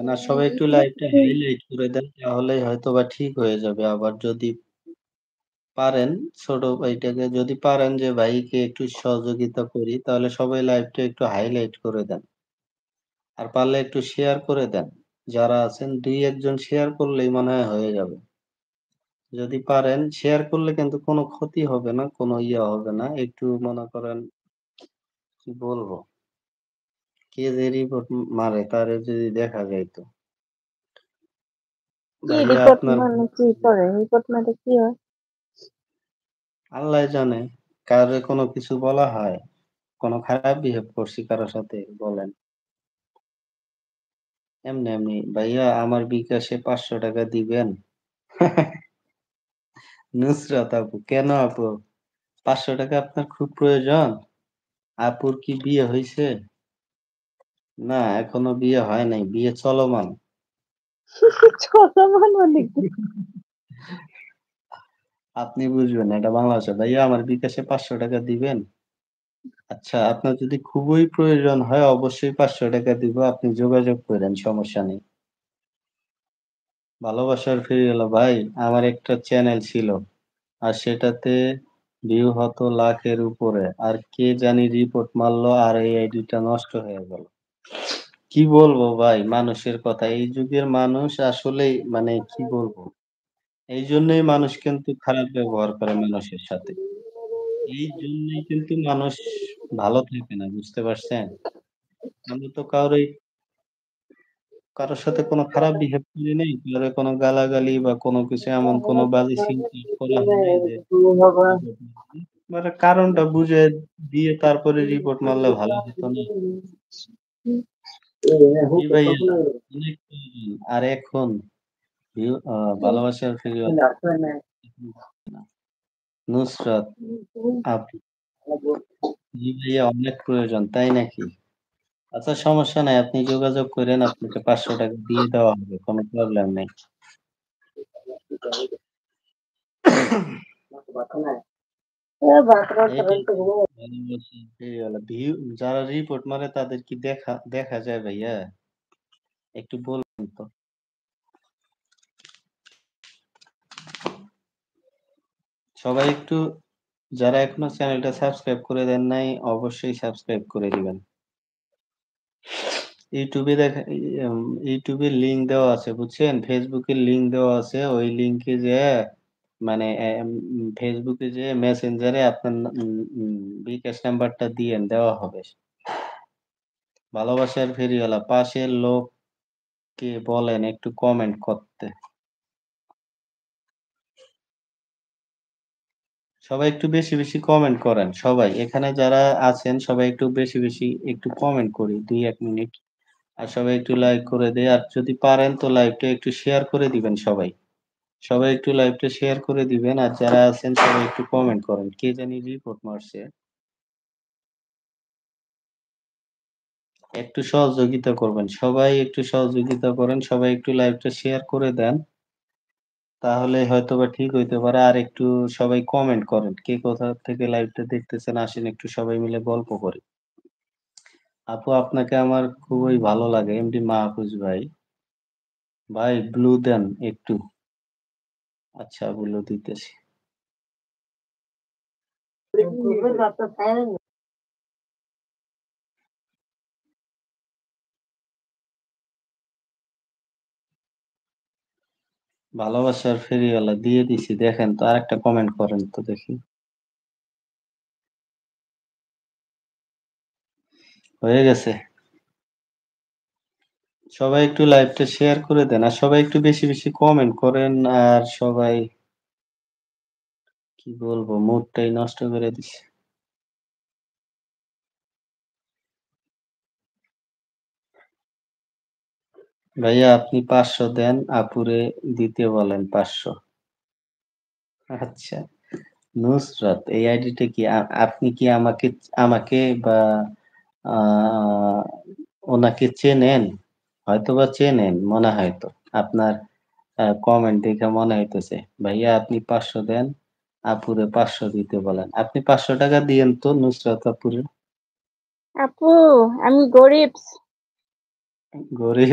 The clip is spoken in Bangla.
না সবাই একটু লাইভটা হাইলাইট করে দেন তাহলেই হয়তোবা ঠিক হয়ে যাবে। আবার যদি পারেন ছোট ভাইটাকে যদি পারেন যে ভাইকে একটু সহযোগিতা করি তাহলে সবাই লাইভটা একটু হাইলাইট করে দেন। আর পারলে একটু শেয়ার করে দেন। যারা আছেন ২-১ জন শেয়ার করলেই মনে হয় হয়ে যাবে। যদি পারেন শেয়ার করলে কিন্তু কোনো ক্ষতি হবে না, কোনো ইয়ে হবে না। একটু মনে করেন কি বলবো? কে যে রিপোর্ট মারে তারে যদি দেখা যাইত। কি ভাইয়া রিপোর্ট আপনার মানে কি করে? রিপোর্ট মানে কি হয়? আল্লাহই জানে। কারে কোনো কিছু বলা হয়? কোনো খারাপ বিহেভ করছি কারো সাথে বলেন? এমনি। ভাইয়া আমার বিকাশে ৳৫০০ দিবেন? নুসরাত আপু, কেন আপু? ৳৫০০ আপনার খুব প্রয়োজন? আপুর কি বিয়ে হইছে? না, এখনো বিয়ে হয় নাই। বিয়ে চলমান। চলমান মানে কি? আপনি বুঝবেন না, এটা বাংলা ভাষা। ভাইয়া আমার বিকাশে ৳৫০০ দিবেন? আচ্ছা, আপনার যদি খুবই প্রয়োজন হয় অবশ্যই ৳৫০০ দিব। আপনি যোগাযোগ কইরেন, সমস্যা নেই। ভালোবাসার ফিরিওয়ালা ভাই, আমার একটা চ্যানেল ছিল। আর সেটাতে ভিউ হতো লাখের উপরে। আর কে জানি রিপোর্ট মারলো আর এই আইডিটা নষ্ট হয়ে গেল। কি বলবো ভাই মানুষের কথা। এই যুগের মানুষ আসলেই মানে কি বলবো? এইজন্যই মানুষ কিন্তু খারাপ ব্যবহার করে মানুষের সাথে। এইজন্যই কিন্তু মানুষ ভালো থাকে না, বুঝতে পারছেন? আমরা তো কারো সাথে কোনো খারাপ বিহেভ করি নাই। কারো কোনো গালাগালি বা কোনো কিছু এমন কোনো বাজে চিন্তা করা হয় নাই যে রিপোর্ট মারব। মানে কারণটা বুঝে দিয়ে তারপরে রিপোর্ট মারলে ভালো হতো না? জি ভাইয়া, অনেক প্রয়োজন। আর এখন ভালোবাসার ফেরিওয়ালা নুসরাত আপু। জি ভাইয়া অনেক প্রয়োজন, তাই নাকি? আচ্ছা সমস্যা নাই। আপনি যোগাযোগ কইরেন, আপনাকে ৳৫০০ দিয়ে দেওয়া হবে। কোনো প্রবলেম নেই। এইটাই তো ভালোবাসার ফেরিওয়ালা। যারা রিপোর্ট মারে তাদের কি দেখা যায় ভাইয়া? একটু বলবেন তো? সবাই একটু যারা এখনো চ্যানেলটা সাবস্ক্রাইব করে দেন নাই অবশ্যই সাবস্ক্রাইব করে দিবেন। ইউটিউবে দেখা ইউটিউবের লিংক দেওয়া আছে বুঝছেন? ফেসবুকের লিংক দেওয়া আছে। ওই লিংকে যেয়ে মানে ফেসবুকে যেয়ে মেসেঞ্জারে আপনার বিকাশ নাম্বারটা দিয়েন, দেওয়া হবে। ভালোবাসার ফেরিওয়ালা পাশের লোককে বলেন একটু কমেন্ট করতে। সবাই একটু বেশি কমেন্ট করেন। সবাই এখানে যারা আছেন সবাই একটু বেশি একটু কমেন্ট করি ২-১ মিনিট। আর সবাই একটু লাইক করে দেয়। আর যদি পারেন তো লাইভটা একটু শেয়ার করে দিবেন সবাই। সবাই একটু লাইভটা শেয়ার করে দিবেন। আর যারা আছেন সবাই একটু কমেন্ট করেন। কে জানি রিপোর্ট মারছে। একটু সহযোগিতা করবেন। সবাই একটু সহযোগিতা করেন। সবাই একটু লাইভটা শেয়ার করে দেন। তাহলে হয়তোবা ঠিক হইতে পারে। আর একটু সবাই কমেন্ট করেন। কে কোথা থেকে লাইভটা দেখতেছেন আসেন একটু সবাই মিলে গল্প করি। আপু আপনাকে আমার খুবই ভালো লাগে। এমডি মাহফুজ ভাই। ভাই ব্লু দেন একটু। আচ্ছা ব্লু দিতেছি। ভালোবাসার ফেরিওয়ালা দিয়ে দিছি দেখেন তো আরেকটা কমেন্ট করেন তো দেখি। হয়ে গেছে। সবাই একটু লাইভটা শেয়ার করে দেন। আর সবাই একটু বেশি কমেন্ট করেন। আর সবাই কি বলবো মুডটাই নষ্ট করে দিছে। ভাইয়া আপনি ৫০০ দেন, আপুরে দিতে বলেন ৫০০। আচ্ছা। নুসরাত এই আইডিটা কি? আপনি কি আমাকে বা আ উনাকে চেনেন? হয়তোবা চেনেন মনে হয় তো। আপনার কমেন্ট দেখে মনে হইতেছে। ভাইয়া আপনি ৫০০ দেন, আপুরে ৫০০ দিতে বলেন। আপনি ৳৫০০ দিয়েন তো নুসরাত আপুরে। আপু, আমি গরিব। গরিব